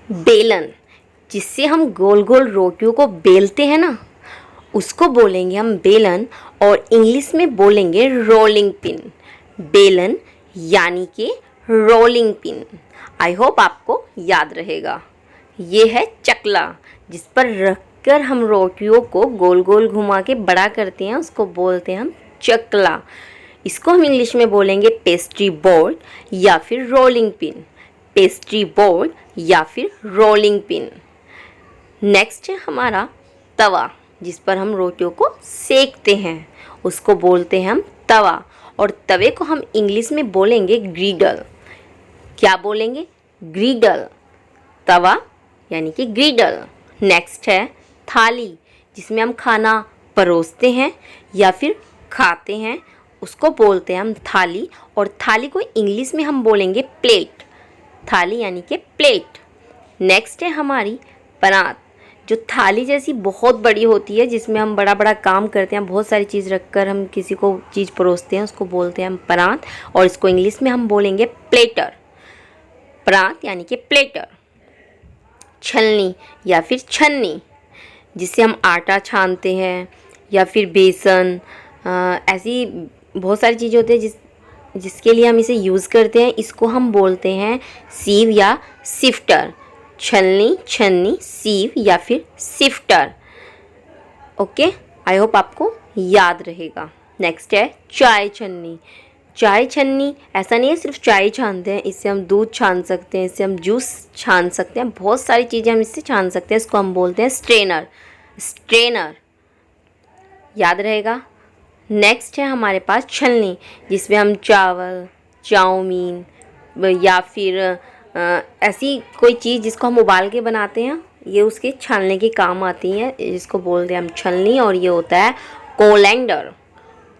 बेलन, जिससे हम गोल गोल रोटियों को बेलते हैं ना, उसको बोलेंगे हम बेलन, और इंग्लिश में बोलेंगे रोलिंग पिन। बेलन यानी कि रोलिंग पिन। आई होप आपको याद रहेगा। ये है चकला, जिस पर रखकर हम रोटियों को गोल गोल घुमा के बड़ा करते हैं, उसको बोलते हैं हम चकला। इसको हम इंग्लिश में बोलेंगे पेस्ट्री बोर्ड या फिर रोलिंग पिन। पेस्ट्री बोर्ड या फिर रोलिंग पिन। नेक्स्ट है हमारा तवा, जिस पर हम रोटियों को सेकते हैं, उसको बोलते हैं हम तवा। और तवे को हम इंग्लिश में बोलेंगे ग्रिडल। क्या बोलेंगे? ग्रिडल। तवा यानी कि ग्रिडल। नेक्स्ट है थाली, जिसमें हम खाना परोसते हैं या फिर खाते हैं, उसको बोलते हैं हम थाली। और थाली को इंग्लिश में हम बोलेंगे प्लेट। थाली यानी कि प्लेट। नेक्स्ट है हमारी परात, जो थाली जैसी बहुत बड़ी होती है, जिसमें हम बड़ा बड़ा काम करते हैं, बहुत सारी चीज़ रखकर हम किसी को चीज़ परोसते हैं, उसको बोलते हैं हम परात। और इसको इंग्लिश में हम बोलेंगे प्लेटर। परात यानी कि प्लेटर। छलनी या फिर छन्नी, जिससे हम आटा छानते हैं या फिर बेसन, ऐसी बहुत सारी चीज़ें होती हैं जिसके लिए हम इसे यूज़ करते हैं। इसको हम बोलते हैं सीव या सिफ्टर। छलनी, छन्नी, सीव या फिर सिफ्टर। ओके, आई होप आपको याद रहेगा। नेक्स्ट है चाय छन्नी। चाय छन्नी ऐसा नहीं है सिर्फ चाय छानते हैं, इससे हम दूध छान सकते हैं, इससे हम जूस छान सकते हैं, बहुत सारी चीज़ें हम इससे छान सकते हैं। इसको हम बोलते हैं स्ट्रेनर। स्ट्रेनर याद रहेगा। नेक्स्ट है हमारे पास छलनी, जिसमें हम चावल, चाउमीन या फिर ऐसी कोई चीज़ जिसको हम उबाल के बनाते हैं, ये उसके छानने के काम आती है, जिसको बोलते हैं हम छलनी। और ये होता है कोलैंडर।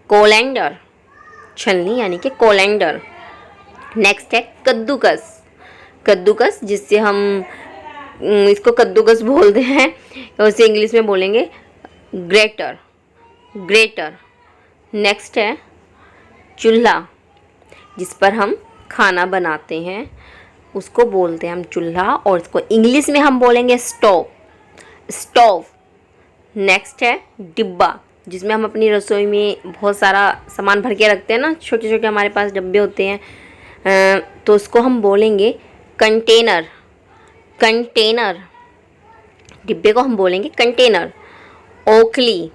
कोलैंडर। छलनी यानी कि कोलैंडर। नेक्स्ट है कद्दूकस। कद्दूकस, जिससे हम इसको कद्दूकस बोलते हैं, और इसे इंग्लिश में बोलेंगे ग्रेटर। ग्रेटर। नेक्स्ट है चूल्हा, जिस पर हम खाना बनाते हैं, उसको बोलते हैं हम चूल्हा। और इसको इंग्लिश में हम बोलेंगे स्टोव। स्टोव। नेक्स्ट है डिब्बा, जिसमें हम अपनी रसोई में बहुत सारा सामान भर के रखते हैं ना, छोटे छोटे हमारे पास डब्बे होते हैं, तो उसको हम बोलेंगे कंटेनर। कंटेनर। डिब्बे को हम बोलेंगे कंटेनर। ओखली।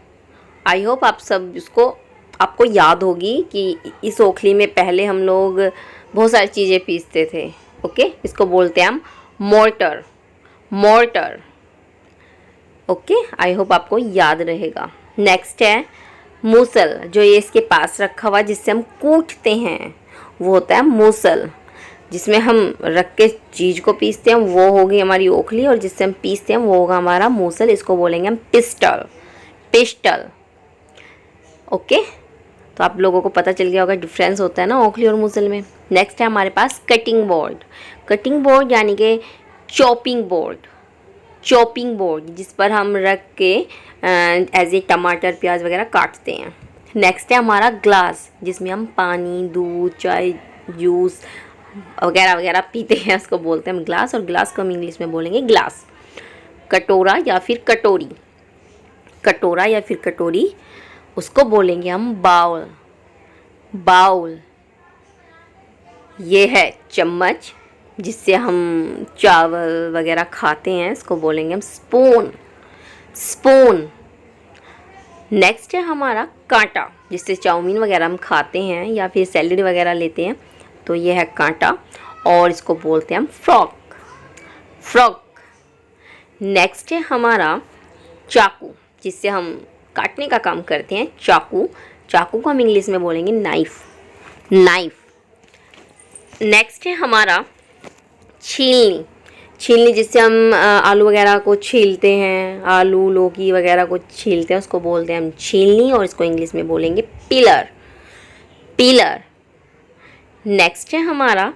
आई होप आप सब इसको आपको याद होगी कि इस ओखली में पहले हम लोग बहुत सारी चीज़ें पीसते थे। ओके, इसको बोलते हैं हम mortar. Mortar. Okay, I hope आपको याद रहेगा। नेक्स्ट है मूसल, जो ये इसके पास रखा हुआ जिससे हम कूटते हैं, वो होता है मूसल। जिसमें हम रख के चीज़ को पीसते हैं, वो होगी हमारी ओखली, और जिससे हम पीसते हैं वो होगा हमारा मूसल। इसको बोलेंगे हम पिस्टल। पिस्टल। ओके, तो आप लोगों को पता चल गया होगा डिफरेंस होता है ना ओखली और मूसल में। नेक्स्ट है हमारे पास कटिंग बोर्ड। कटिंग बोर्ड यानी कि चॉपिंग बोर्ड। चॉपिंग बोर्ड, जिस पर हम रख के एज ए टमाटर, प्याज वगैरह काटते हैं। नेक्स्ट है हमारा ग्लास, जिसमें हम पानी, दूध, चाय, जूस वगैरह वगैरह पीते हैं, उसको बोलते हैं हम ग्लास। और ग्लास को हम इंग्लिश में बोलेंगे ग्लास। कटोरा या फिर कटोरी। कटोरा या फिर कटोरी, उसको बोलेंगे हम बाउल। बाउल। ये है चम्मच, जिससे हम चावल वगैरह खाते हैं, इसको बोलेंगे हम स्पून। स्पून। नेक्स्ट है हमारा कांटा, जिससे चाउमीन वगैरह हम खाते हैं या फिर सैलेड वगैरह लेते हैं, तो ये है कांटा। और इसको बोलते हैं हम फ्रॉक। फ्रॉक। नेक्स्ट है हमारा चाकू, जिससे हम काटने का काम करते हैं, चाकू। चाकू को हम इंग्लिश में बोलेंगे नाइफ। नाइफ। नेक्स्ट है हमारा छीलनी। छीलनी, जिससे हम आलू वगैरह को छीलते हैं, आलू, लौकी वगैरह को छीलते हैं, उसको बोलते हैं हम छीलनी। और इसको इंग्लिश में बोलेंगे पिलर। पिलर। नेक्स्ट है हमारा,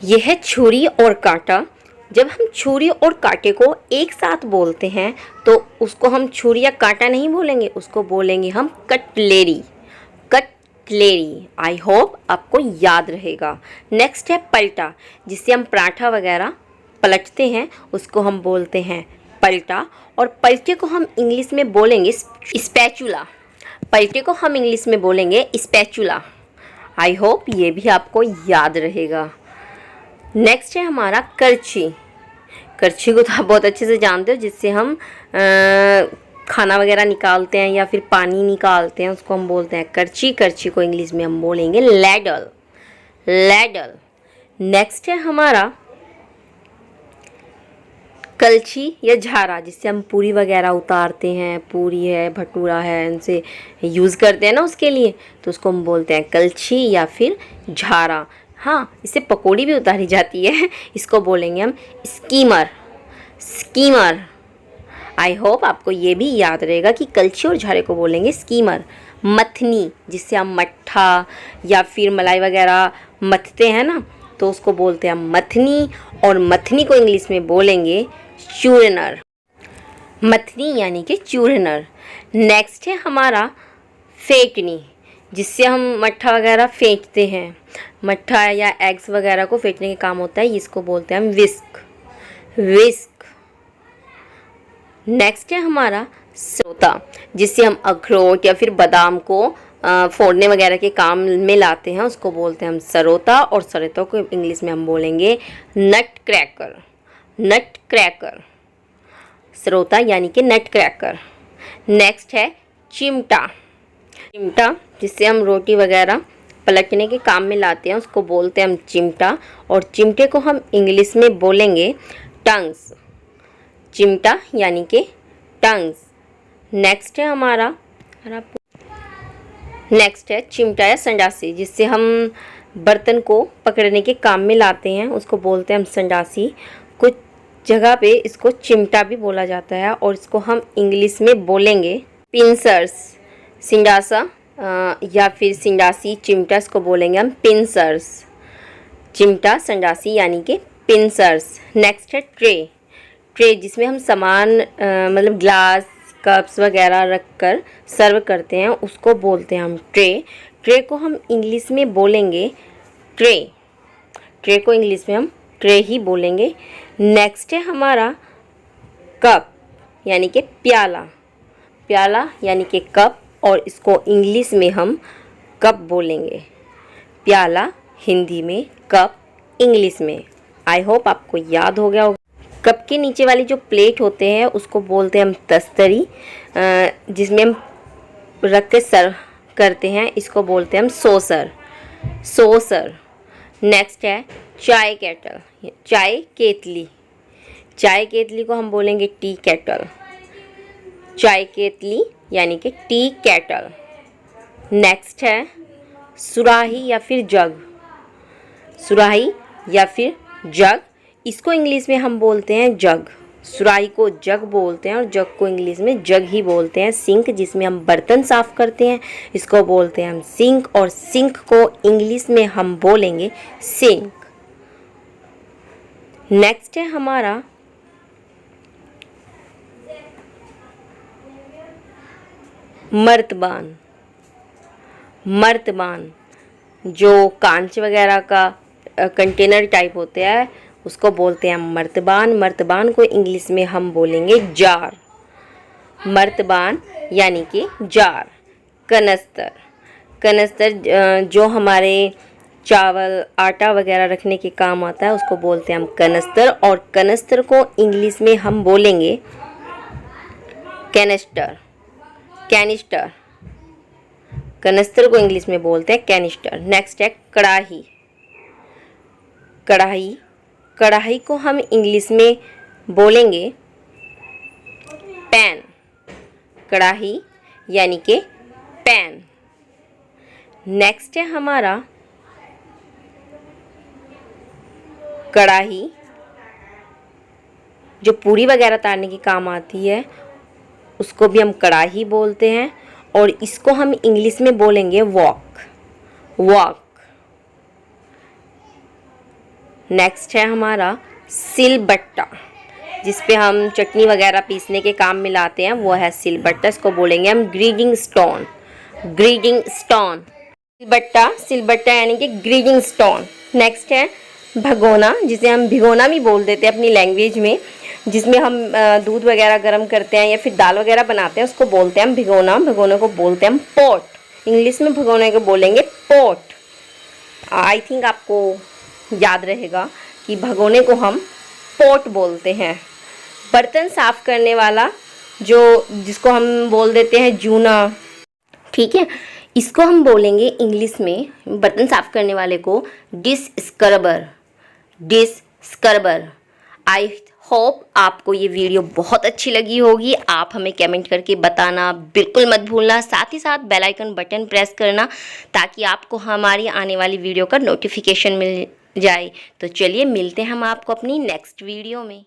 यह है छुरी और कांटा। जब हम छुरी और कांटे को एक साथ बोलते हैं, तो उसको हम छुरी या कांटा नहीं बोलेंगे, उसको बोलेंगे हम कटलेरी। कटलेरी। आई होप आपको याद रहेगा। नेक्स्ट है पलटा, जिससे हम पराठा वगैरह पलटते हैं उसको हम बोलते हैं पलटा, और पलटे को हम इंग्लिश में बोलेंगे स्पैचुला। पलटे को हम इंग्लिश में बोलेंगे स्पैचुला। आई होप ये भी आपको याद रहेगा। नेक्स्ट है हमारा करछी। करछी को तो आप बहुत अच्छे से जानते हो, जिससे हम खाना वगैरह निकालते हैं या फिर पानी निकालते हैं, उसको हम बोलते हैं करछी। करछी को इंग्लिश में हम बोलेंगे लैडल। लैडल। नेक्स्ट है हमारा कलछी या झारा, जिससे हम पूरी वगैरह उतारते हैं। पूरी है, भटूरा है, इनसे यूज़ करते हैं ना उसके लिए, तो उसको हम बोलते हैं कलछी या फिर झारा। हाँ, इससे पकौड़ी भी उतारी जाती है, इसको बोलेंगे हम स्कीमर। स्कीमर। आई होप आपको ये भी याद रहेगा कि कलछी और झारे को बोलेंगे स्कीमर। मथनी, जिससे हम मट्ठा या फिर मलाई वगैरह मथते हैं ना, तो उसको बोलते हैं मथनी, और मथनी को इंग्लिश में बोलेंगे चूरनर। मथनी यानी कि चूरनर। नेक्स्ट है हमारा फेंटनी, जिससे हम मट्ठा वगैरह फेंटते हैं। मट्ठा या एग्स वगैरह को फेंटने के काम होता है, इसको बोलते हैं हम विस्क। विस्क। नेक्स्ट है हमारा सरोता, जिससे हम अखरोट या फिर बादाम को फोड़ने वगैरह के काम में लाते हैं, उसको बोलते हैं हम सरोता, और सरोता को इंग्लिश में हम बोलेंगे नट क्रैकर। नट क्रैकर। सरोता यानी कि नट क्रैकर। नेक्स्ट है चिमटा। चिमटा, जिससे हम रोटी वगैरह पलटने के काम में लाते हैं, उसको बोलते हैं हम चिमटा, और चिमटे को हम इंग्लिश में बोलेंगे टंग्स। चिमटा यानी कि टंग्स। नेक्स्ट है हमारा नेक्स्ट है चिमटा या संडासी, जिससे हम बर्तन को पकड़ने के काम में लाते हैं, उसको बोलते हैं हम संडासी। कुछ जगह पे इसको चिमटा भी बोला जाता है, और इसको हम इंग्लिश में बोलेंगे पिंसर्स। सिंडासा या फिर सिंडासी, चिमटा, इसको बोलेंगे हम पिंसर्स। चिमटा, संडासी यानी कि पिंसर्स। नेक्स्ट है ट्रे। ट्रे, जिसमें हम सामान मतलब ग्लास, कप्स वगैरह रख कर सर्व करते हैं, उसको बोलते हैं हम ट्रे। ट्रे को हम इंग्लिश में बोलेंगे ट्रे। ट्रे को इंग्लिश में हम ट्रे ही बोलेंगे। नेक्स्ट है हमारा कप यानी कि प्याला। प्याला यानी कि कप, और इसको इंग्लिश में हम कप बोलेंगे। प्याला हिंदी में, कप इंग्लिश में। आई होप आपको याद हो गया होगा। कप के नीचे वाली जो प्लेट होते हैं उसको बोलते हैं हम तस्तरी, जिसमें हम रख के सर्व करते हैं, इसको बोलते हैं हम सोसर। सोसर। नेक्स्ट है चाय केटल, चाय केतली। चाय केतली को हम बोलेंगे टी केटल। चाय केतली यानी कि टी केटल। नेक्स्ट है सुराही या फिर जग। सुराही या फिर जग, इसको इंग्लिश में हम बोलते हैं जग। सुराही को जग बोलते हैं, और जग को इंग्लिश में जग ही बोलते हैं। सिंक, जिसमें हम बर्तन साफ़ करते हैं, इसको बोलते हैं हम सिंक, और सिंक को इंग्लिश में हम बोलेंगे सिंक। नेक्स्ट है हमारा मर्तबान। मर्तबान, जो कांच वगैरह का कंटेनर टाइप होता है, उसको बोलते हैं मर्तबान। मर्तबान को इंग्लिश में हम बोलेंगे जार। मर्तबान यानी कि जार। कनस्तर। कनस्तर, जो हमारे चावल, आटा वगैरह रखने के काम आता है, उसको बोलते हैं हम कनस्तर, और कनस्तर को इंग्लिश में हम बोलेंगे कैनिस्टर। कैनिस्टर। कनस्तर को इंग्लिश में बोलते हैं कैनिस्टर। नेक्स्ट है कढ़ाई। कढ़ाई। कढ़ाई को हम इंग्लिश में बोलेंगे पैन। कढ़ाई यानी कि पैन। नेक्स्ट है हमारा कढ़ाई, जो पूरी वगैरह तारने के काम आती है, उसको भी हम कढ़ाई बोलते हैं, और इसको हम इंग्लिश में बोलेंगे वॉक। वॉक। नेक्स्ट है हमारा सिलबट्टा, जिस पे हम चटनी वगैरह पीसने के काम में लाते हैं, वो है सिलबट्टा। इसको बोलेंगे हम ग्रीडिंग स्टोन। Grinding stone. सिलबट्टा। सिलबट्टा यानी कि ग्रीडिंग स्टोन। नेक्स्ट है भगोना, जिसे हम भिगोना भी बोल देते हैं अपनी लैंग्वेज में, जिसमें हम दूध वगैरह गर्म करते हैं या फिर दाल वगैरह बनाते हैं, उसको बोलते हैं हम भिगोना। भगोने को बोलते हैं हम पॉट। इंग्लिश में भगोने को बोलेंगे पॉट। आई थिंक आपको याद रहेगा कि भगोने को हम पॉट बोलते हैं। बर्तन साफ़ करने वाला जिसको हम बोल देते हैं जूना, ठीक है, इसको हम बोलेंगे इंग्लिश में बर्तन साफ़ करने वाले को dish scrubber. Dish scrubber. I hope आपको ये वीडियो बहुत अच्छी लगी होगी। आप हमें कमेंट करके बताना बिल्कुल मत भूलना। साथ ही साथ बेल आइकन बटन प्रेस करना ताकि आपको हमारी आने वाली वीडियो का नोटिफिकेशन मिल जाए। तो चलिए मिलते हैं हम आपको अपनी नेक्स्ट वीडियो में।